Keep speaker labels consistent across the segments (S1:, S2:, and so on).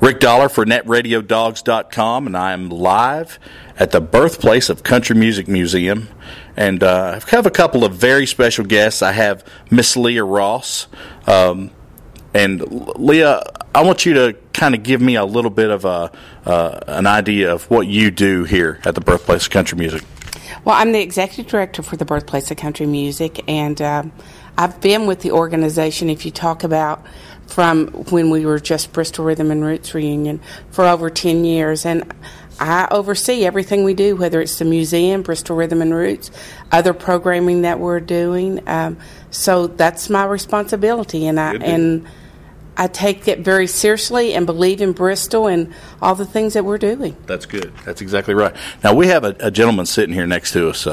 S1: Rick Dollar for NetRadioDogs.com, and I am live at the Birthplace of Country Music Museum. And I have a couple of very special guests. I have Miss Leah Ross. And Leah, I want you to kind of give me a little bit of an idea of what you do here at the Birthplace of Country Music.
S2: Well, I'm the executive director for the Birthplace of Country Music, and I've been with the organization, if you talk about from when we were just Bristol Rhythm and Roots Reunion, for over 10 years. And I oversee everything we do, whether it's the museum, Bristol Rhythm and Roots, other programming that we're doing. So that's my responsibility, and I take it very seriously and believe in Bristol and all the things that we're doing.
S1: That's good. That's exactly right. Now, we have a gentleman sitting here next to us.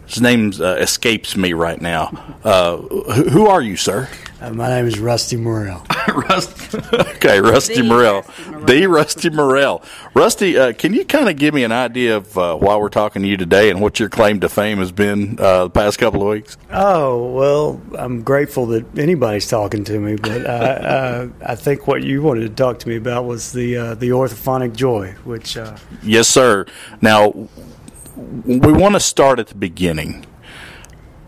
S1: His name escapes me right now. Who are you, sir?
S3: My name is Rusty Morrell.
S1: Rusty Morrell. The Rusty Morrell. Rusty, can you kind of give me an idea of why we're talking to you today and what your claim to fame has been the past couple of weeks?
S3: Oh, well, I'm grateful that anybody's talking to me, but I think what you wanted to talk to me about was the Orthophonic Joy, which...
S1: Yes, sir. Now, we want to start at the beginning,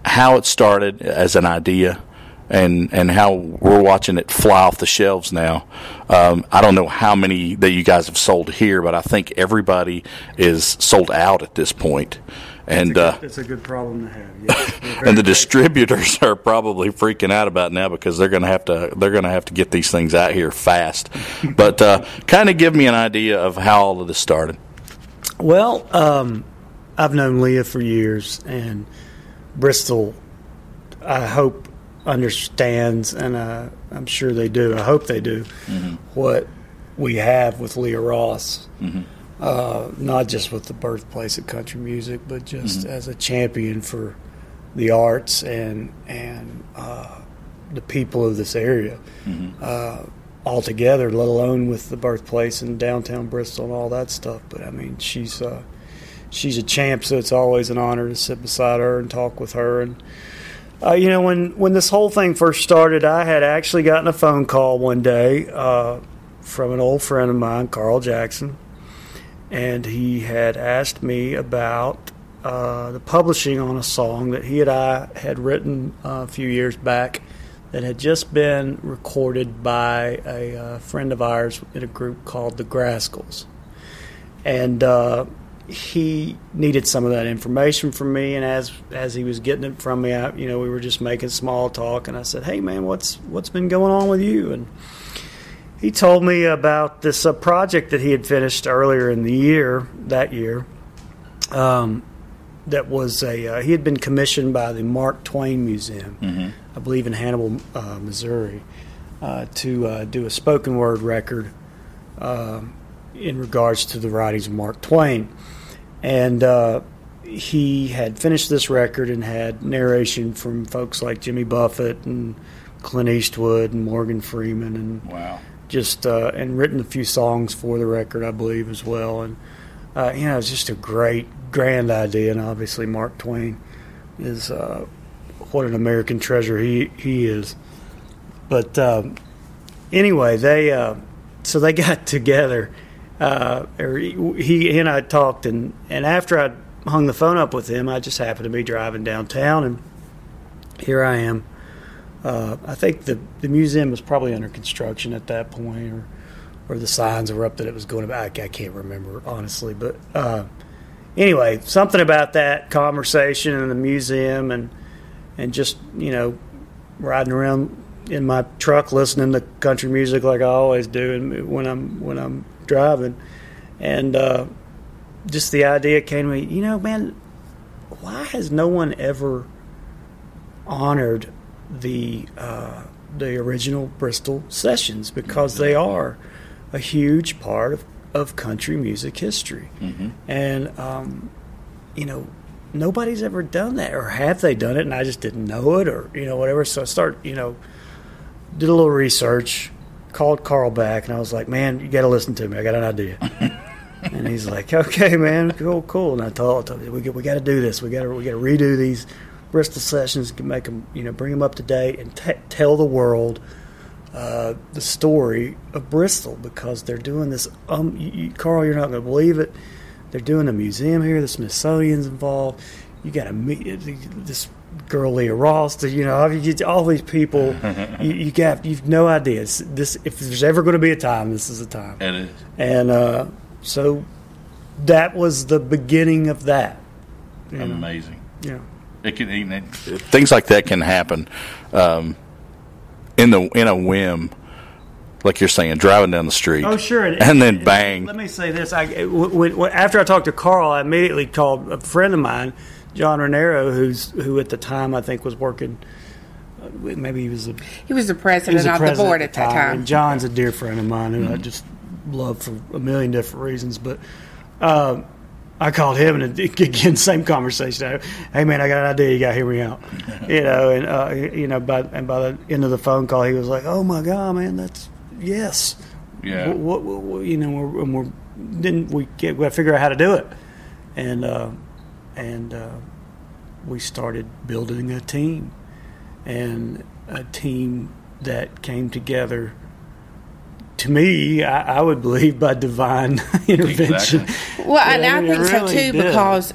S1: how it started as an idea, and how we're watching it fly off the shelves now. I don't know how many that you guys have sold here, but I think everybody is sold out at this point. And
S3: it's a good problem to have. Yes.
S1: And the distributors are probably freaking out about it now because they're going to have to get these things out here fast. But kind of give me an idea of how all of this started.
S3: Well, I've known Leah for years, and Bristol, I hope, understands, and I'm sure they do, I hope they do, what we have with Leah Ross, not just with the Birthplace of Country Music, but just as a champion for the arts and the people of this area altogether, let alone with the Birthplace in downtown Bristol and all that stuff. But, I mean, she's a champ, so it's always an honor to sit beside her and talk with her. And when this whole thing first started, I had actually gotten a phone call one day from an old friend of mine, Carl Jackson, and he had asked me about the publishing on a song that I had written a few years back that had just been recorded by a friend of ours in a group called the Grascals. And he needed some of that information from me, and as he was getting it from me, we were just making small talk, and I said, "Hey man, what's been going on with you?" And he told me about this project that he had finished earlier in that year. That was he had been commissioned by the Mark Twain Museum, I believe in Hannibal, Missouri, to do a spoken word record in regards to the writings of Mark Twain. And he had finished this record and had narration from folks like Jimmy Buffett and Clint Eastwood and Morgan Freeman, and and written a few songs for the record, I believe, as well. And it was just a grand idea. And obviously, Mark Twain is what an American treasure he is. But anyway, they got together. He and I talked, and after I hung the phone up with him, I just happened to be driving downtown, and here I am. I think the museum was probably under construction at that point, or the signs were up that it was going to be. I can't remember, honestly. But anyway, something about that conversation in the museum and just, riding around in my truck listening to country music like I always do when I'm driving, and just the idea came to me, man, why has no one ever honored the original Bristol Sessions? Because they are a huge part of country music history. And nobody's ever done that, or have they done it and I just didn't know it, or whatever. So I started, did a little research, called Carl back, and I was like, "Man, you got to listen to me. I got an idea." And he's like, "Okay, man, cool." And I told him, "We got to do this. We got to redo these Bristol Sessions, make them, bring them up to date, and tell the world the story of Bristol, because they're doing this. Carl, you're not going to believe it. They're doing a museum here. The Smithsonian's involved. You got to meet this girl Leah Ross. All these people. You've no idea. This, if there's ever going to be a time, this is a time.
S1: It is.
S3: And so that was the beginning of that.
S1: Amazing.
S3: Yeah.
S1: Things like that can happen in a whim, like you're saying, driving down the street.
S3: Oh, sure.
S1: And then bang.
S3: Let me say this. After I talked to Carl, I immediately called a friend of mine, John Raniero, who at the time I think was working. Maybe he was the president
S2: of the board at that time.
S3: And John's a dear friend of mine who I just love for a million different reasons. But I called him, and again, same conversation. Hey, man, I got an idea. You got to hear me out. By the end of the phone call, he was like, "Oh my God, man, that's yes."
S1: Yeah.
S3: We got to figure out how to do it, and we started building a team, and a team that came together. To me, I would believe by divine intervention.
S1: Exactly.
S2: Well, and I think so too, because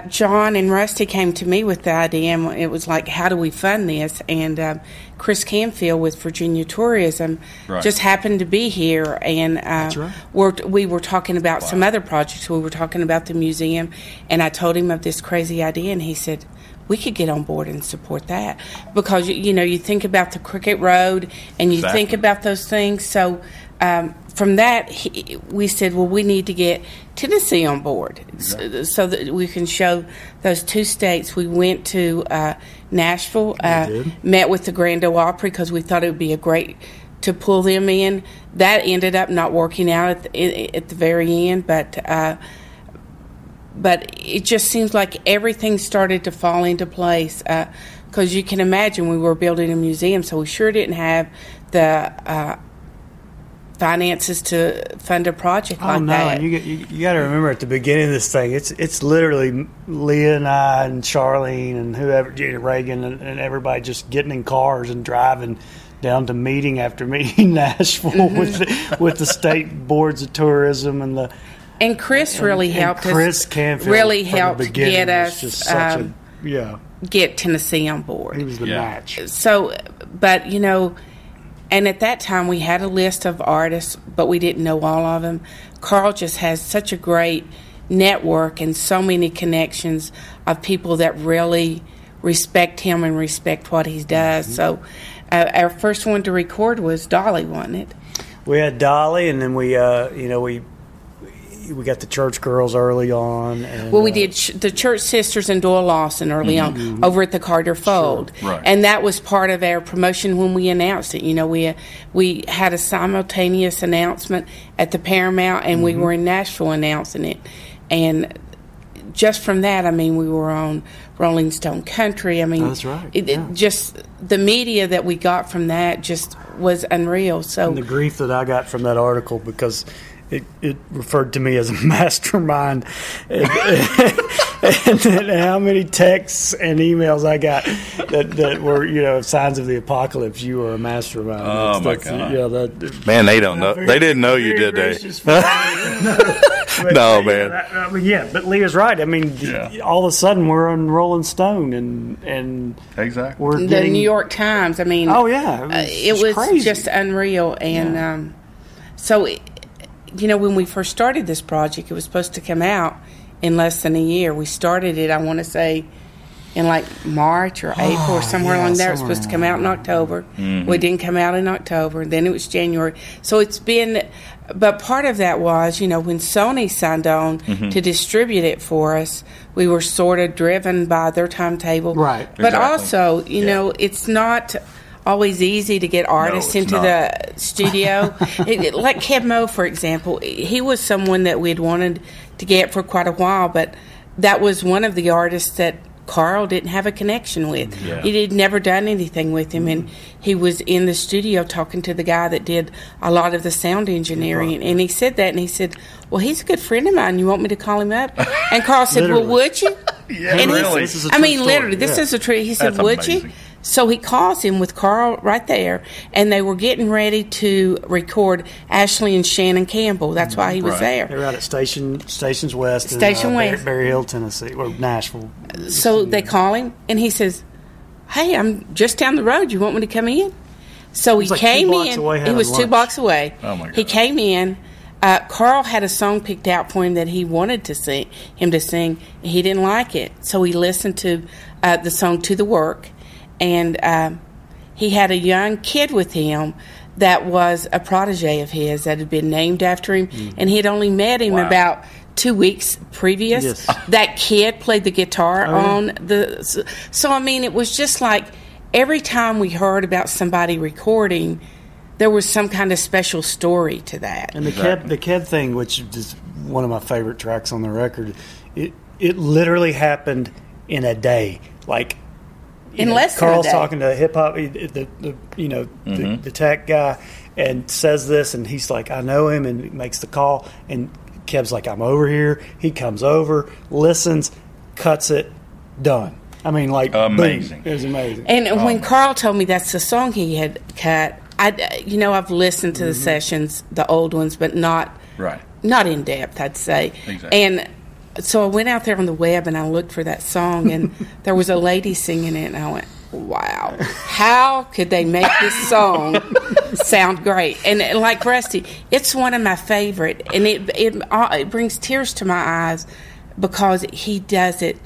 S2: John and Rusty came to me with the idea, and it was like, how do we fund this? And Chris Canfield with Virginia Tourism just happened to be here, and we were talking about some other projects. We were talking about the museum, and I told him of this crazy idea, and he said, we could get on board and support that, because you think about the Cricket Road and you think about those things. So from that, we said, well, we need to get Tennessee on board so that we can show those two states. We went to Nashville, met with the Grand Ole Opry, because we thought it would be a great to pull them in. That ended up not working out at the very end, but it just seems like everything started to fall into place, because you can imagine we were building a museum, so we sure didn't have the finances to fund a project like that.
S3: And you got to remember at the beginning of this thing, it's literally Leah and I and Charlene and whoever, Reagan and everybody just getting in cars and driving down to meeting after meeting in Nashville with the state boards of tourism and
S2: Chris really helped
S3: Chris Canfield
S2: really helped get us
S3: get
S2: Tennessee on board.
S3: He was the match.
S2: So, but and at that time we had a list of artists, but we didn't know all of them. Carl just has such a great network and so many connections of people that really respect him and respect what he does. So, our first one to record was Dolly, wasn't it?
S3: We had Dolly, and then we got the church girls early on. And,
S2: we did the church sisters and Doyle Lawson early on over at the Carter Fold.
S1: Sure. Right.
S2: And that was part of our promotion when we announced it. We had a simultaneous announcement at the Paramount, and we were in Nashville announcing it. And just from that, we were on Rolling Stone Country.
S3: That's right.
S2: Just the media that we got from that just was unreal. So,
S3: and the grief that I got from that article, because it referred to me as a mastermind, and how many texts and emails I got that were signs of the apocalypse. You were a mastermind.
S1: Oh my God! Man, they don't know. They didn't know you did. No, man.
S3: But Leah's right. All of a sudden we're on Rolling Stone and
S1: exactly
S3: we're
S2: the New York Times.
S3: It was
S2: crazy. Just unreal. And so. When we first started this project, it was supposed to come out in less than a year. We started it, I want to say, in like March or April or somewhere along there. It was supposed to come out in October. Mm-hmm. We didn't come out in October. Then it was January. So it's been, but part of that was, when Sony signed on to distribute it for us, we were sort of driven by their timetable.
S3: Right.
S2: But also, it's not always easy to get artists into the studio. Like Kev Moe, for example, he was someone that we'd wanted to get for quite a while, but that was one of the artists that Carl didn't have a connection with. Yeah. He'd never done anything with him, and he was in the studio talking to the guy that did a lot of the sound engineering, and he said that, and he said, well, he's a good friend of mine. You want me to call him up? And Carl said, well, would you?
S1: Yeah,
S2: and
S1: really?
S2: This is a true. He said, would you? So he calls him with Carl right there, and they were getting ready to record Ashley and Shannon Campbell. That's why he was there.
S3: They were out at Stations West
S2: Station West.
S3: Berry Hill, Tennessee, or Nashville.
S2: So they call him, and he says, "Hey, I'm just down the road. You want me to come in?" So he came in. He was 2 blocks away.
S1: Oh my God.
S2: He came in. Carl had a song picked out for him that he wanted to sing. He didn't like it, so he listened to the song "To the Work," and he had a young kid with him that was a protege of his that had been named after him, and he had only met him about 2 weeks previous.
S3: Yes.
S2: That kid played the guitar on the. So I mean, it was just like every time we heard about somebody recording, there was some kind of special story to that.
S3: And the Kev thing, which is one of my favorite tracks on the record, it literally happened in a day. Like,
S2: in less than
S3: Carl's
S2: a day.
S3: talking to hip hop, the tech guy, and says this, and he's like, "I know him," and makes the call, and Kev's like, "I'm over here." He comes over, listens, cuts it, done. I mean, like,
S1: amazing.
S3: Boom. It was amazing.
S2: And when Carl told me that's the song he had cut, I've listened to the sessions, the old ones, but not in depth, I'd say.
S1: Exactly.
S2: And so I went out there on the web and I looked for that song, and there was a lady singing it, and I went, "Wow, how could they make this song sound great?" And like Rusty, it's one of my favorite, and it brings tears to my eyes because he does it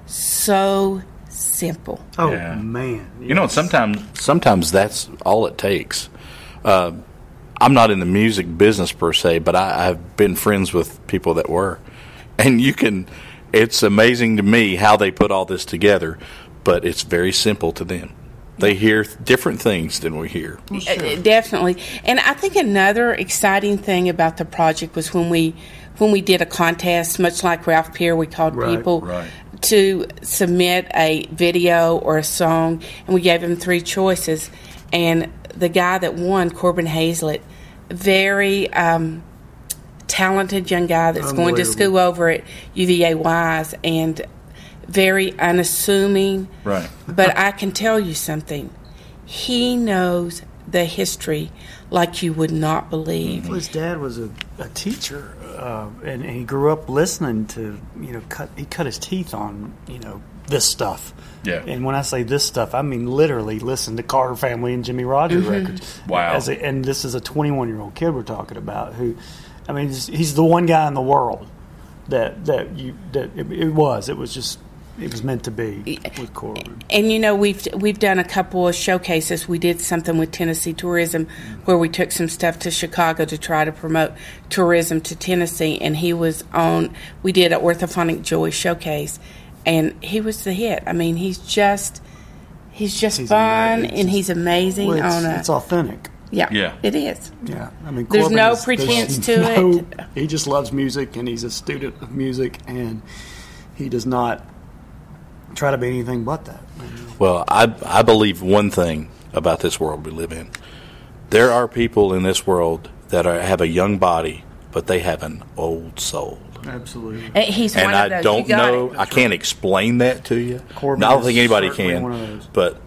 S2: so simple.
S3: Oh, man. Yes.
S1: You know, sometimes that's all it takes. I'm not in the music business per se, but I've been friends with people that were. And it's amazing to me how they put all this together, but it's very simple to them. They hear different things than we hear.
S2: Definitely. And I think another exciting thing about the project was when we did a contest, much like Ralph Peer, we called people to submit a video or a song, and we gave them 3 choices. And the guy that won, Corbin Hayes, very talented young guy that's going to school over at UVA Wise, and very unassuming.
S1: Right.
S2: But I can tell you something. He knows the history like you would not believe.
S3: Well, his dad was a teacher, and he grew up listening to, he cut his teeth on, this stuff.
S1: Yeah.
S3: And when I say this stuff, I mean literally listen to Carter Family and Jimmy Rogers records. Wow. And this is a 21-year-old kid we're talking about who, I mean, he's the one guy in the world that it was meant to be with Corbin.
S2: And we've done a couple of showcases. We did something with Tennessee Tourism where we took some stuff to Chicago to try to promote tourism to Tennessee, and we did an Orthophonic Joy showcase, and he was the hit. I mean, he's just fun, and he's amazing.
S3: It's authentic.
S2: Yeah, it is.
S3: Yeah, I mean,
S2: there's no pretense to it.
S3: He just loves music, and he's a student of music, and he does not try to be anything but that.
S1: Well, I believe one thing about this world we live in. There are people in this world that have a young body, but they have an old soul.
S3: Absolutely.
S2: He's one of those.
S1: I don't know. I can't explain that to you.
S3: Corbin
S1: I don't think anybody
S3: one of
S1: can.
S3: those.
S1: But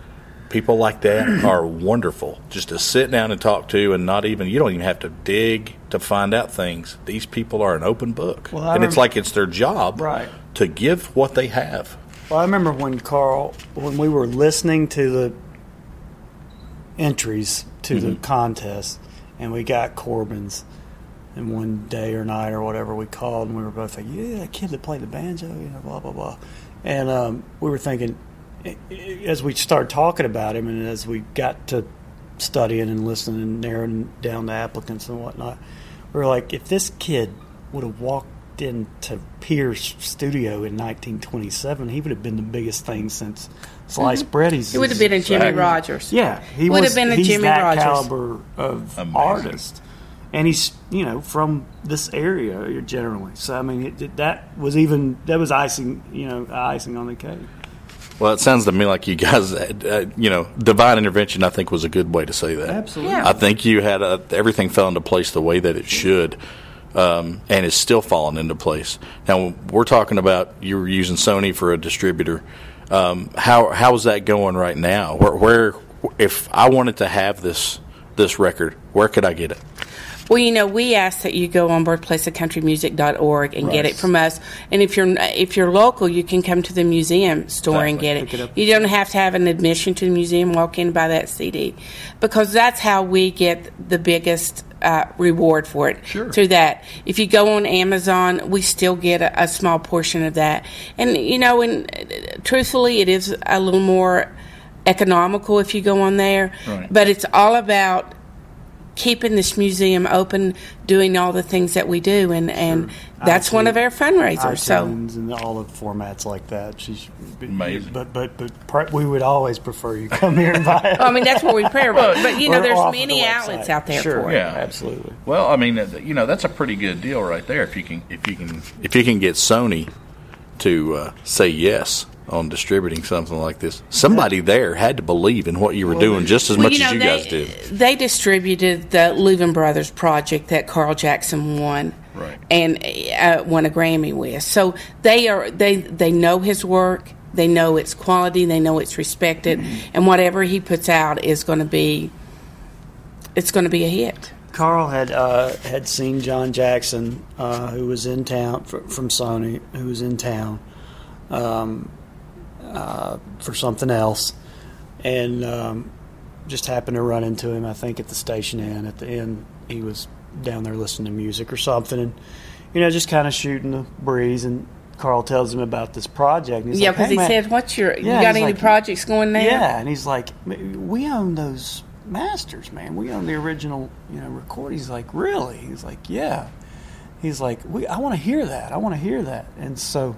S1: people like that are wonderful. Just to sit down and talk to, and you don't even have to dig to find out things. These people are an open book. And it's like it's their job to give what they have.
S3: Well, I remember when we were listening to the entries to the contest, and we got Corbin's, and one day or night or whatever we called, and we were both like, "Yeah, that kid that played the banjo, blah blah blah," and we were thinking, as we started talking about him, and as we got to studying and listening and narrowing down the applicants and whatnot, we were like, if this kid would have walked into Pier's studio in 1927, he would have been the biggest thing since sliced bread.
S2: He would have been a Jimmy Rogers.
S3: Yeah,
S2: he's
S3: that caliber of artist, and he's from this area generally. So I mean, that was icing on the cake.
S1: Well, it sounds to me like you guys, divine intervention, I think, was a good way to say that.
S3: Absolutely.
S2: Yeah.
S1: I think you had everything fell into place the way that it should. And it's still falling into place. Now, we're talking about you were using Sony for a distributor. How is that going right now? Where if I wanted to have this record, where could I get it?
S2: Well, we ask that you go on birthplaceofcountrymusic.org and get it from us. And if you're local, you can come to the museum store and get it. You don't have to have an admission to the museum. Walk in and buy that CD, because that's how we get the biggest reward for it.
S1: Sure.
S2: Through that. If you go on Amazon, we still get a small portion of that. And and truthfully, it is a little more economical if you go on there.
S1: Right.
S2: But it's all about keeping this museum open, doing all the things that we do, and that's one of our fundraisers.
S3: iTunes and all the formats like that. She's
S1: amazing.
S3: But we would always prefer you come here and buy it.
S2: Well, I mean, that's what we pray about. But there's many
S3: the
S2: outlets out there
S3: sure,
S2: for it.
S1: Yeah,
S3: absolutely.
S1: Well, I mean, that's a pretty good deal right there. If you can get Sony to say yes on distributing something like this. Somebody there had to believe in what you were doing just as much as you guys did.
S2: They distributed the Louvin Brothers project that Carl Jackson won,
S1: right,
S2: and won a Grammy with. So they know his work, they know its quality, they know it's respected, and whatever he puts out is going to be a hit.
S3: Carl had seen John Jackson, who was in town from Sony, who was in town. For something else, and just happened to run into him, I think, at the station inn. At the inn, he was down there listening to music or something, and just kind of shooting the breeze. And Carl tells him about this project. And he's like,
S2: because
S3: hey,
S2: he
S3: man,
S2: said, you got any projects going now?
S3: Yeah, and he's like, we own those masters, man. We own the original, record. He's like, really? He's like, yeah. He's like, I want to hear that. And so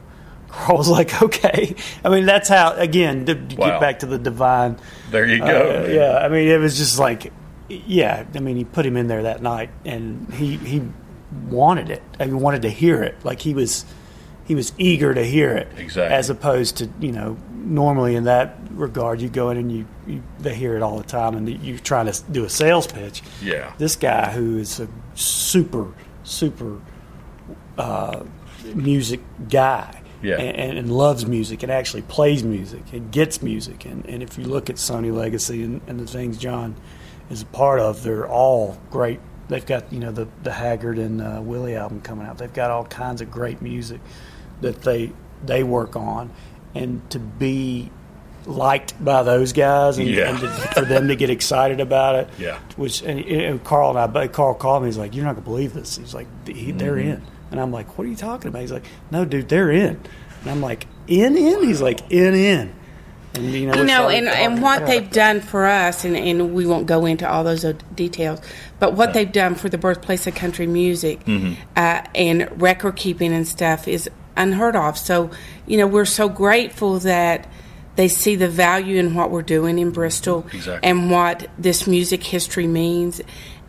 S3: Carl was like, okay. I mean, that's how, again, to get back to the divine.
S1: There you go.
S3: Yeah, I mean, it was just like, yeah, I mean, he put him in there that night, and he wanted it. I mean, wanted to hear it. Like, he was eager to hear it.
S1: Exactly.
S3: As opposed to, normally in that regard, you go in and they hear it all the time, and you're trying to do a sales pitch.
S1: Yeah.
S3: This guy who is a super music guy.
S1: Yeah.
S3: And loves music and actually plays music and gets music. And if you look at Sony Legacy and the things John is a part of, they're all great. They've got, the Haggard and Willie album coming out. They've got all kinds of great music that they work on. And to be liked by those guys and for them to get excited about it.
S1: Yeah.
S3: And Carl called me. He's like, you're not going to believe this. He's like, they're in. And I'm like, what are you talking about? He's like, no, dude, they're in. And I'm like, in? He's like, in. And,
S2: and what they've done for us, and we won't go into all those details, but what they've done for the Birthplace of Country Music and record keeping and stuff is unheard of. So, we're so grateful that they see the value in what we're doing in Bristol and what this music history means.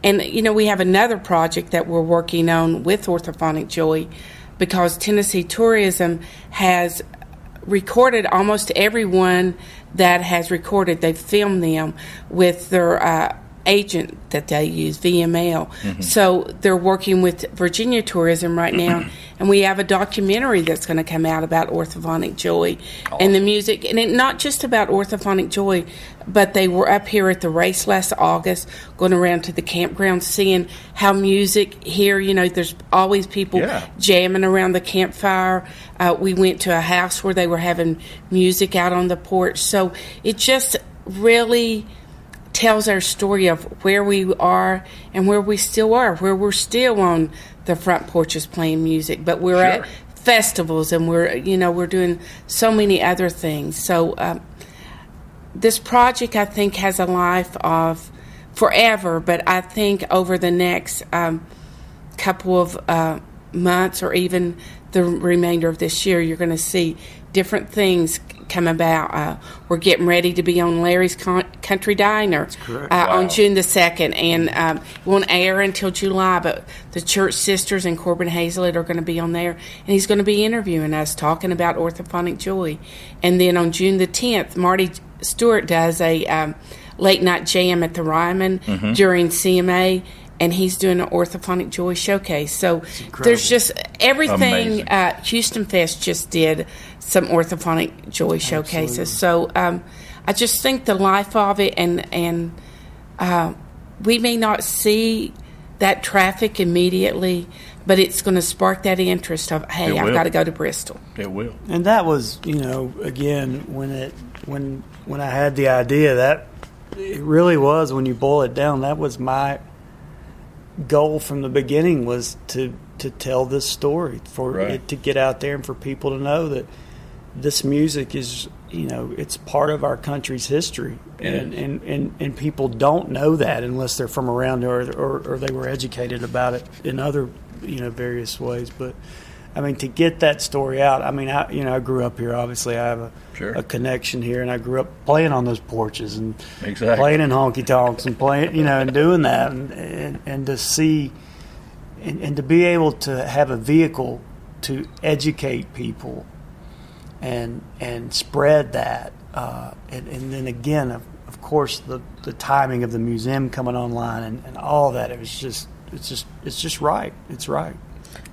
S2: And, we have another project that we're working on with Orthophonic Joy, because Tennessee Tourism has recorded almost everyone that has recorded. They've filmed them with their agent that they use, VML. So they're working with Virginia Tourism right now, and we have a documentary that's going to come out about Orthophonic Joy and the music. And not just about Orthophonic Joy, but they were up here at the race last August, going around to the campground, seeing how music here, there's always people jamming around the campfire. We went to a house where they were having music out on the porch. So it just really tells our story of where we are and where we still are, where we're still on the front porches playing music, but we're at festivals and we're doing so many other things. So this project, I think, has a life of forever, but I think over the next couple of months or even the remainder of this year, you're going to see different things come about. We're getting ready to be on Larry's Country Diner on June the 2nd, and it won't air until July, but the Church Sisters and Corbin Hayes are going to be on there, and he's going to be interviewing us, talking about Orthophonic Joy. And then on June the 10th, Marty Stuart does a late night jam at the Ryman during CMA, and he's doing an Orthophonic Joy showcase. So there's just everything. Houston Fest just did some Orthophonic Joy showcases. So I just think the life of it, and we may not see that traffic immediately, but it's going to spark that interest of, hey, I've got to go to Bristol.
S1: It will.
S3: And that was, again, when I had the idea, that it really was, when you boil it down, that was my goal from the beginning, was to tell this story, for it to get out there and for people to know that this music is, it's part of our country's history, and people don't know that unless they're from around there, or they were educated about it in other various ways. But I mean, to get that story out, I mean, I grew up here. Obviously, I have a connection here, and I grew up playing on those porches and playing in honky tonks and playing, and doing that, and to see and to be able to have a vehicle to educate people and spread that, and then again, of course, the timing of the museum coming online and all of that, it's just right. It's right.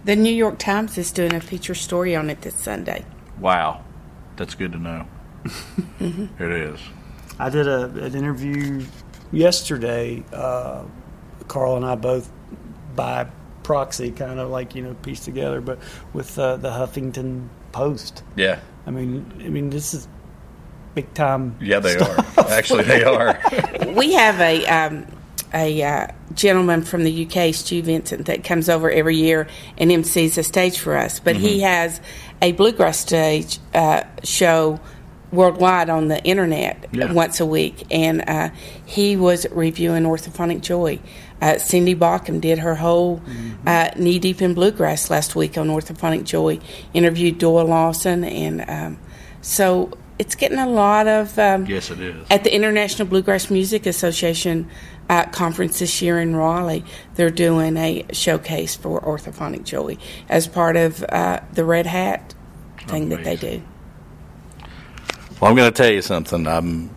S2: The New York Times is doing a feature story on it this Sunday.
S1: Wow, that's good to know. It is.
S3: I did an interview yesterday. Carl and I both, by proxy, kind of like pieced together, but with the Huffington Post.
S1: Yeah.
S3: I mean, this is big time.
S1: Yeah, they
S3: stuff.
S1: are. Actually, they are.
S2: We have a gentleman from the UK, Stu Vincent, that comes over every year and MCs a stage for us. But he has a bluegrass stage show worldwide on the internet once a week, and he was reviewing Orthophonic Joy. Cindy Bauckham did her whole Knee Deep in Bluegrass last week on Orthophonic Joy, interviewed Doyle Lawson, and so it's getting a lot of...
S1: yes, it is.
S2: At the International Bluegrass Music Association conference this year in Raleigh, they're doing a showcase for Orthophonic Joy as part of the Red Hat thing that they do.
S1: Well, I'm going to tell you something. I'm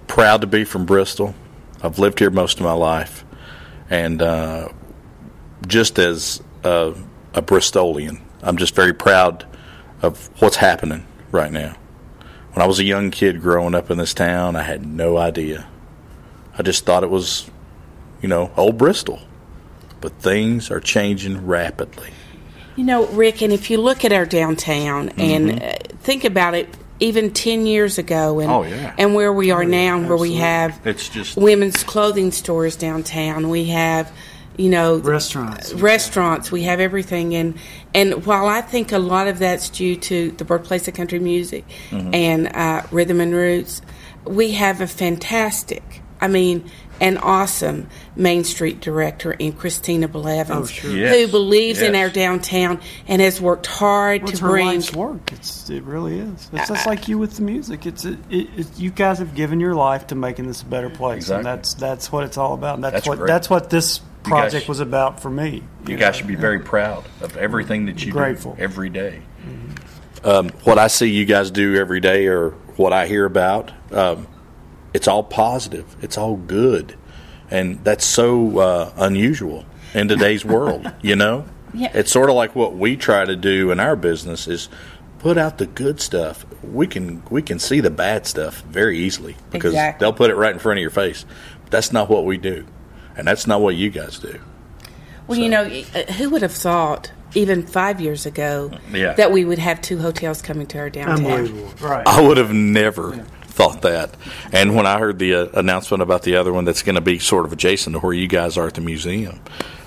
S1: proud to be from Bristol. I've lived here most of my life. And just as a Bristolian, I'm just very proud of what's happening right now. When I was a young kid growing up in this town, I had no idea. I just thought it was, old Bristol. But things are changing rapidly.
S2: Rick, and if you look at our downtown and think about it, even 10 years ago, and where we are now, where we have women's clothing stores downtown, we have, restaurants, we have everything, and while I think a lot of that's due to the Birthplace of Country Music and Rhythm and Roots, we have a fantastic, an awesome Main Street director in Christina Blevins, who believes in our downtown and has worked hard to bring...
S3: Her life's work. It really is. It's just like you with the music. You guys have given your life to making this a better place, and that's what it's all about. And that's what this project was about for me.
S1: You guys should be very proud of everything that you
S3: do
S1: every day. What I see you guys do every day, or what I hear about, it's all positive. It's all good. And that's so unusual in today's world, Yeah. It's sort of like what we try to do in our business is put out the good stuff. We can see the bad stuff very easily because they'll put it right in front of your face. But that's not what we do. And that's not what you guys do.
S2: Well, who would have thought even 5 years ago that we would have 2 hotels coming to our downtown?
S3: Unbelievable. Right.
S1: I would have never thought that. And when I heard the announcement about the other one that's going to be sort of adjacent to where you guys are at the museum,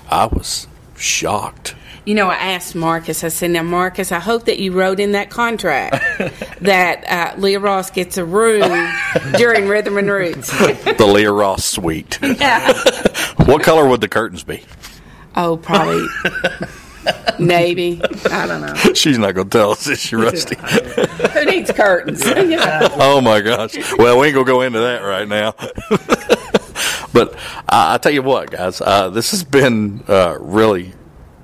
S1: I was shocked.
S2: I asked Marcus, I said, now, Marcus, I hope that you wrote in that contract that Leah Ross gets a room during Rhythm and Roots.
S1: The Leah Ross suite.
S2: Yeah.
S1: What color would the curtains be?
S2: Oh, probably navy. I don't know.
S1: She's not going to tell us, is she, Rusty?
S2: Who needs curtains?
S1: Oh, my gosh. Well, we ain't going to go into that right now. But I tell you what, guys, this has been really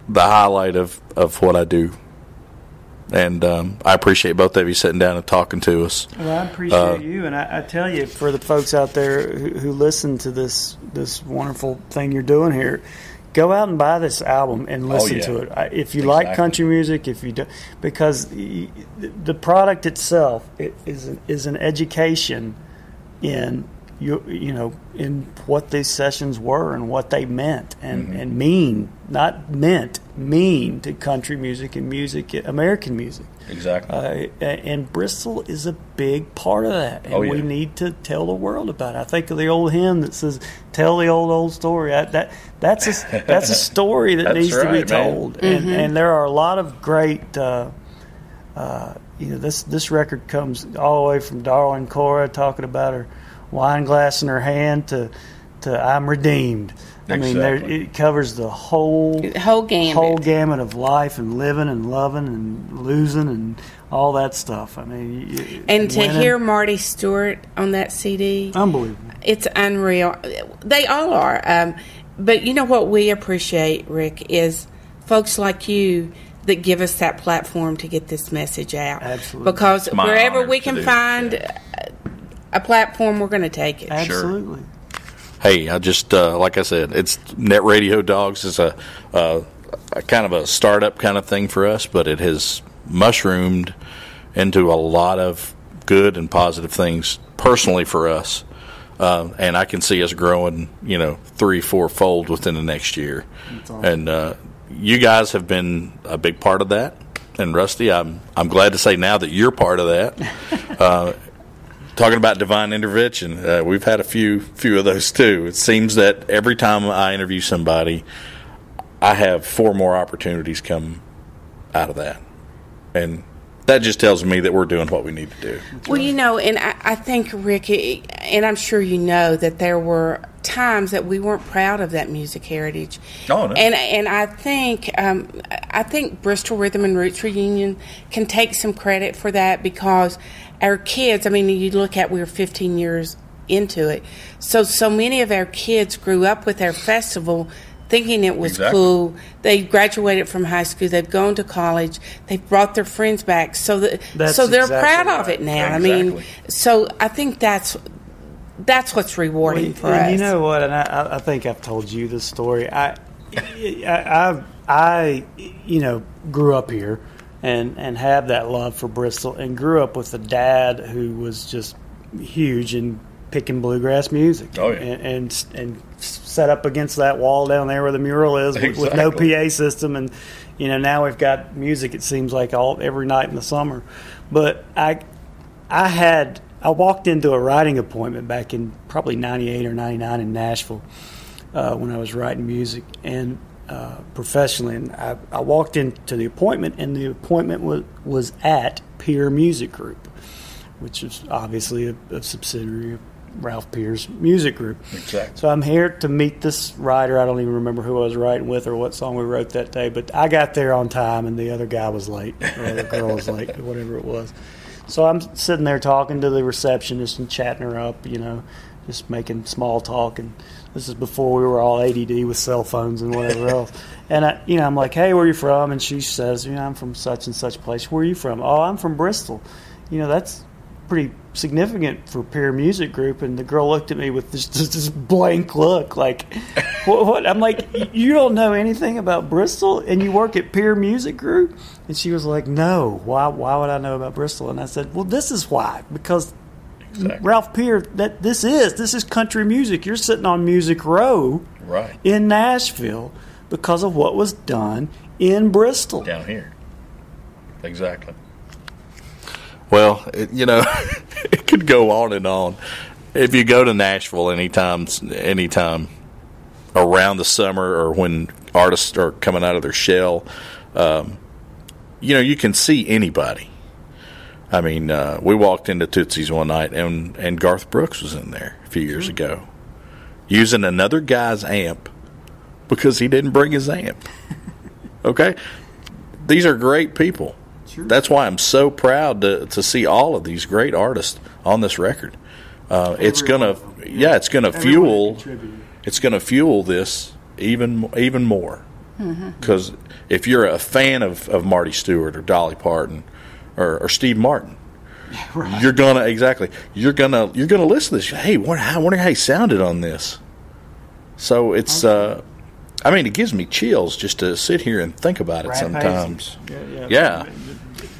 S1: the highlight of what I do. And I appreciate both of you sitting down and talking to us.
S3: Well, I appreciate you. And I tell you, for the folks out there who listen to this wonderful thing you're doing here, go out and buy this album and listen to it. If you like country music, if you do, because the product itself is an education in in what these sessions were and what they meant and mean to country music and American music.
S1: Exactly.
S3: And Bristol is a big part of that, and we need to tell the world about it. I think of the old hymn that says, "Tell the old story." That's a story that needs to be told, and there are a lot of great. This record comes all the way from Darlene Cora talking about her wine glass in her hand to "I'm redeemed." I mean, it covers the whole gamut of life and living and loving and losing and all that stuff. I mean,
S2: and to hear Marty Stuart on that CD,
S3: unbelievable.
S2: It's unreal. They all are. But you know what we appreciate, Rick, is folks like you that give us that platform to get this message out.
S3: Absolutely.
S2: Because wherever we can find a platform, we're going to take it.
S3: Absolutely.
S1: Sure. Hey, I just like I said, it's Net Radio Dogs is a kind of a startup kind of thing for us, but it has mushroomed into a lot of good and positive things personally for us, and I can see us growing, 3-4 fold within the next year. Awesome. And you guys have been a big part of that. And Rusty, I'm glad to say now that you're part of that. Talking about divine intervention, we've had a few of those too. It seems that every time I interview somebody, I have 4 more opportunities come out of that. And that just tells me that we're doing what we need to do.
S2: Well, and I think, Rick, and I'm sure you know that there were times that we weren't proud of that music heritage.
S1: Oh, no.
S2: And I think Bristol Rhythm and Roots Reunion can take some credit for that, because our kids, you look at, we were 15 years into it. So many of our kids grew up with our festival thinking it was cool. They graduated from high school. They've gone to college. They've brought their friends back. So they're proud of it now.
S1: Exactly.
S2: So I think that's what's rewarding for us.
S3: You know what? And I think I've told you this story. I grew up here and have that love for Bristol, and grew up with a dad who was just huge in picking bluegrass music.
S1: Oh, yeah.
S3: And set up against that wall down there where the mural is with no PA system, and now we've got music, it seems like, every night in the summer. But I walked into a writing appointment back in probably 98 or 99 in Nashville when I was writing music and professionally, and I walked into the appointment, and the appointment was at Peer Music Group, which is obviously a subsidiary of Ralph Peer's music group.
S1: Exactly.
S3: So I'm here to meet this writer. I don't even remember who I was writing with or what song we wrote that day, but I got there on time, and the other guy was late, or the girl was late, or whatever it was. So I'm sitting there talking to the receptionist and chatting her up, just making small talk. And this is before we were all ADD with cell phones and whatever else. And I'm like, "Hey, where are you from?" And she says, "I'm from such and such place." "Where are you from?" "Oh, I'm from Bristol." That's pretty significant for Peer Music Group. And the girl looked at me with this blank look, like, what? I'm like, "You don't know anything about Bristol, and you work at Peer Music Group?" And she was like, "No, why would I know about Bristol?" And I said, "Well, this is why, because Ralph Peer, this is country music. You're sitting on Music Row in Nashville because of what was done in Bristol."
S1: Down here. Exactly. Well, it could go on and on. If you go to Nashville anytime around the summer, or when artists are coming out of their shell, you can see anybody. We walked into Tootsie's one night, and Garth Brooks was in there a few years ago, using another guy's amp because he didn't bring his amp. Okay? These are great people. Sure. That's why I'm so proud to see all of these great artists on this record. It's gonna fuel this even more. Because if you're a fan of Marty Stuart or Dolly Parton or Steve Martin, you're gonna listen to this. Hey, I wonder how he sounded on this. So it's I I mean, it gives me chills just to sit here and think about it sometimes. Yeah.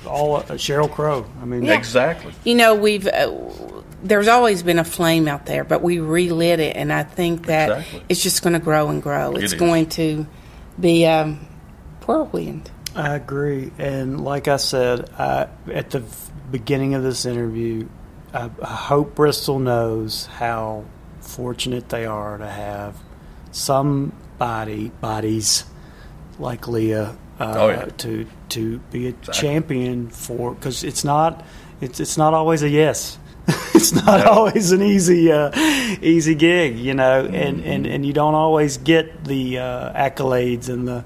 S3: All Sheryl Crow. I mean,
S1: exactly.
S2: You know, there's always been a flame out there, but we relit it, and I think that it's just going to grow and grow. It's going to be whirlwind.
S3: I agree, and like I said at the beginning of this interview, I hope Bristol knows how fortunate they are to have bodies like Leah to be a champion for, because it's not always a yes. It's not always an easy gig, you know, and you don't always get the accolades and the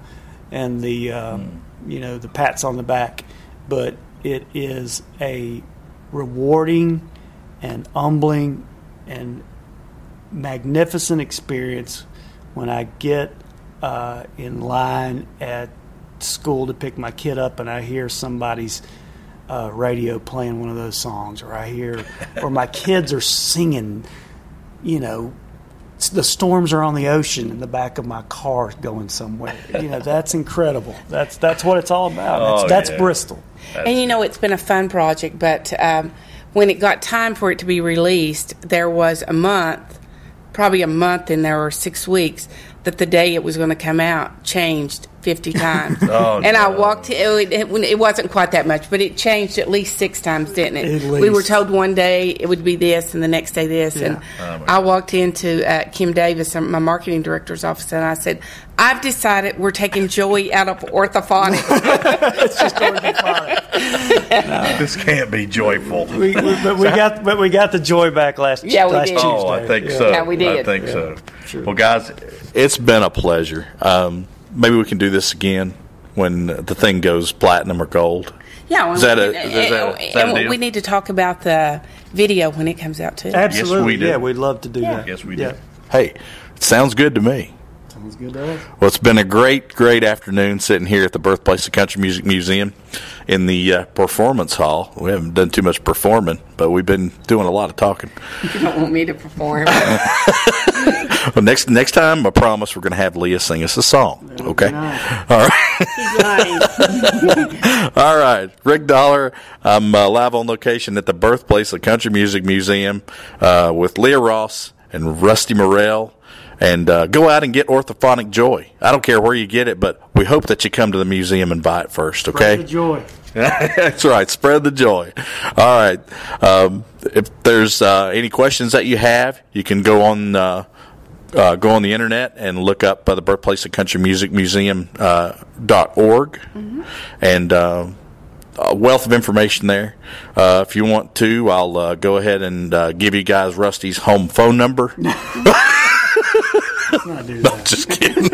S3: you know, the pats on the back, but it is a rewarding and humbling and magnificent experience when I get in line at school to pick my kid up and I hear somebody's radio playing one of those songs, or my kids are singing, you know, the storms are on the ocean in the back of my car going somewhere. You know, that's incredible. That's what it's all about. That's Bristol.
S2: And you know, it's been a fun project, but when it got time for it to be released, there was probably a month, and there were 6 weeks that the day it was going to come out changed 50 times. I walked, it wasn't quite that much, but it changed at least 6 times, didn't it? We were told one day it would be this and the next day this. Yeah. And I walked into Kim Davis, my marketing director's office, and I said, I've decided we're taking Joy out of orthophonic.
S3: It's just orthophonic.
S1: No. This can't be joyful.
S3: We got the joy back last Tuesday.
S1: Oh, I think so.
S2: Yeah, we did.
S1: I think so. Sure. Well, guys, it's been a pleasure. Maybe we can do this again when the thing goes platinum or gold.
S2: Yeah,
S1: is that a deal?
S2: We need to talk about the video when it comes out too.
S3: Absolutely,
S1: yes, we do.
S3: Yeah, we'd love to do that.
S1: Yes, we do. Hey, it sounds good to me.
S3: Sounds good to us.
S1: Well, it's been a great afternoon sitting here at the Birthplace of Country Music Museum in the Performance Hall. We haven't done too much performing, but we've been doing a lot of talking.
S2: You don't want me to perform.
S1: Well, next time, I promise we're going to have Leah sing us a song. Okay?
S3: Nice.
S1: All right. All right. Rick Dollar. I'm live on location at the Birthplace of Country Music Museum with Leah Ross and Rusty Morrell. And go out and get Orthophonic Joy. I don't care where you get it, but we hope that you come to the museum and buy it first, okay?
S3: Spread the joy.
S1: That's right. Spread the joy. All right. If there's any questions that you have, you can go on the internet and look up the Birthplace of Country Music Museum .org, and a wealth of information there. If you want to, I'll go ahead and give you guys Rusty's home phone number.
S3: Not do that.
S1: No, just kidding.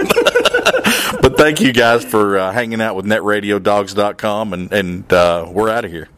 S1: But thank you guys for hanging out with NetRadioDogs.com, and we're out of here.